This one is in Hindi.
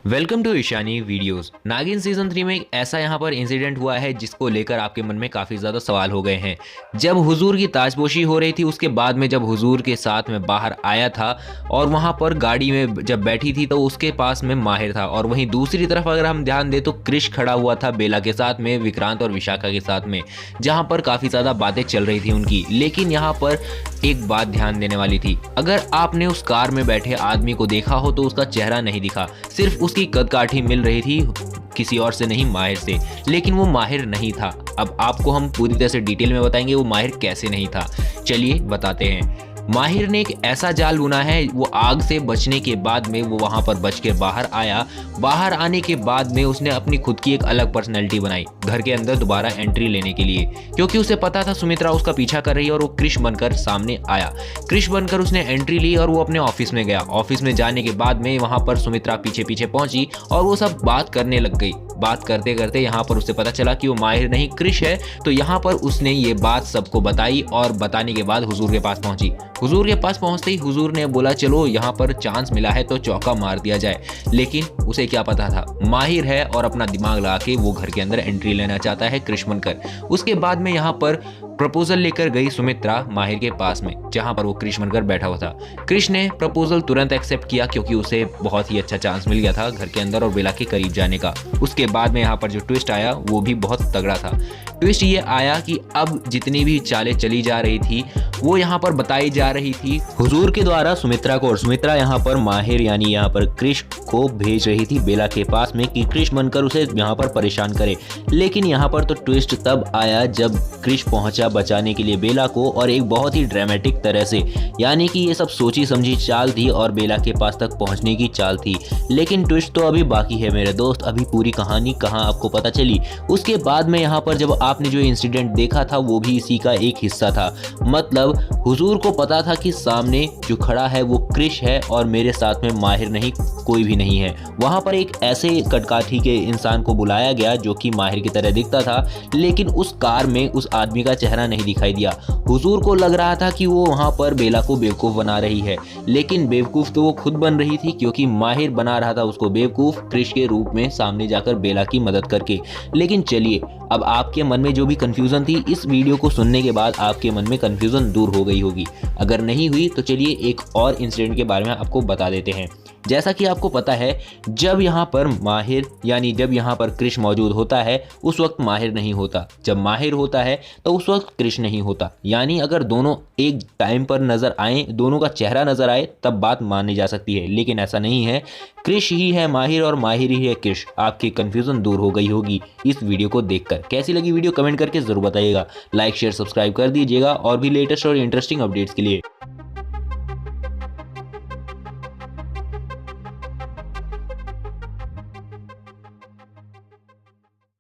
Welcome to Ishani videos. Naagin season 3 में एक ऐसा यहाँ पर इंसिडेंट हुआ है जिसको लेकर आपके मन में काफ़ी ज़्यादा सवाल हो गए हैं। जब हुजूर की ताजपोशी हो रही थी उसके बाद में जब हुजूर के साथ में बाहर आया था और वहाँ पर गाड़ी में जब बैठी थी तो उसके पास में माहिर था, और वहीं दूसरी तरफ अगर हम ध्यान दें तो क्रिश खड़ा हुआ था बेला के साथ में, विक्रांत और विशाखा के साथ में, जहाँ पर काफ़ी ज़्यादा बातें चल रही थी उनकी। लेकिन यहाँ पर एक बात ध्यान देने वाली थी, अगर आपने उस कार में बैठे आदमी को देखा हो तो उसका चेहरा नहीं दिखा, सिर्फ उसकी कदकाठी मिल रही थी किसी और से नहीं, माहिर से। लेकिन वो माहिर नहीं था। अब आपको हम पूरी तरह से डिटेल में बताएंगे वो माहिर कैसे नहीं था। चलिए बताते हैं। माहिर ने एक ऐसा जाल बुना है, वो आग से बचने के बाद में वो वहां पर बच के बाहर आया। बाहर आने के बाद में उसने अपनी खुद की एक अलग पर्सनैलिटी बनाई घर के अंदर दोबारा एंट्री लेने के लिए, क्योंकि उसे पता था सुमित्रा उसका पीछा कर रही है, और वो क्रिश बनकर सामने आया। क्रिश बनकर उसने एंट्री ली और वो अपने ऑफिस में गया। ऑफिस में जाने के बाद में वहां पर सुमित्रा पीछे पीछे पहुंची और वो सब बात करने लग गई। बात करते करते यहाँ पर उसे पता चला कि वो माहिर नहीं क्रिश है। तो यहाँ पर उसने ये बात सबको बताई, और बताने के बाद हुजूर के पास पहुंची। हुजूर के पास पहुंचते ही हुजूर ने बोला चलो यहाँ पर चांस मिला है तो चौका मार दिया जाए। लेकिन उसे क्या पता था माहिर है और अपना दिमाग लगा के वो घर के अंदर एंट्री लेना चाहता है क्रिश बनकर। उसके बाद में यहाँ पर प्रपोजल लेकर गई सुमित्रा माहिर के पास में, जहां पर वो क्रिश बनकर बैठा हुआ था। क्रिश ने प्रपोजल तुरंत एक्सेप्ट किया क्योंकि उसे बहुत ही अच्छा चांस मिल गया था घर के अंदर और बेला के करीब जाने का। उसके बाद में यहाँ पर जो ट्विस्ट आया वो भी बहुत तगड़ा था। ट्विस्ट ये आया कि अब जितनी भी चालें चली जा रही थी वो यहाँ पर बताई जा रही थी हुजूर के द्वारा सुमित्रा को, और सुमित्रा यहाँ पर माहिर यानी यहाँ पर क्रिश को भेज रही थी बेला के पास में कि क्रिश बनकर उसे यहाँ पर परेशान करे। लेकिन यहाँ पर तो ट्विस्ट तब आया जब क्रिश पहुंचा बचाने के लिए बेला को, और एक बहुत ही ड्रामेटिक तरह से, यानी कि ये सब सोची समझी चाल थी और बेला के पास तक पहुंचने की चाल थी। लेकिन ट्विस्ट तो अभी बाकी है मेरे दोस्त, अभी पूरी कहानी कहाँ आपको पता चली। उसके बाद में यहाँ पर जब आपने जो इंसिडेंट देखा था वो भी इसी का एक हिस्सा था। मतलब हुजूर को पता था कि सामने जो खड़ा है वो क्रिश है और मेरे साथ में माहिर नहीं, कोई भी नहीं है। वहां पर एक ऐसे कटकाठी के इंसान को बुलाया गया जो कि माहिर की तरह दिखता था, लेकिन उस कार में उस आदमी का चेहरा नहीं दिखाई दिया। हुजूर को लग रहा था कि वो वहां पर बेला को बेवकूफ बना रही है, लेकिन बेवकूफ तो वो खुद बन रही थी क्योंकि माहिर बना रहा था उसको बेवकूफ क्रिश के रूप में सामने जाकर बेला की मदद करके। लेकिन चलिए, अब आपके मन में जो भी कंफ्यूजन थी इस वीडियो को सुनने के बाद आपके मन में कंफ्यूजन दूर हो गई होगी। अगर नहीं हुई तो चलिए एक और इंसिडेंट के बारे में आपको बता देते हैं। जैसा कि आपको पता है जब यहाँ पर माहिर यानी जब यहाँ पर क्रिश मौजूद होता है उस वक्त माहिर नहीं होता, जब माहिर होता है तो उस वक्त क्रिश नहीं होता। यानी अगर दोनों एक टाइम पर नजर आए, दोनों का चेहरा नजर आए, तब बात मानी जा सकती है। लेकिन ऐसा नहीं है, क्रिश ही है माहिर और माहिर ही है क्रिश। आपकी कंफ्यूजन दूर हो गई होगी इस वीडियो को देखकर। कैसी लगी वीडियो कमेंट करके जरूर बताइएगा। लाइक शेयर सब्सक्राइब कर दीजिएगा और भी लेटेस्ट और इंटरेस्टिंग अपडेट्स के लिए।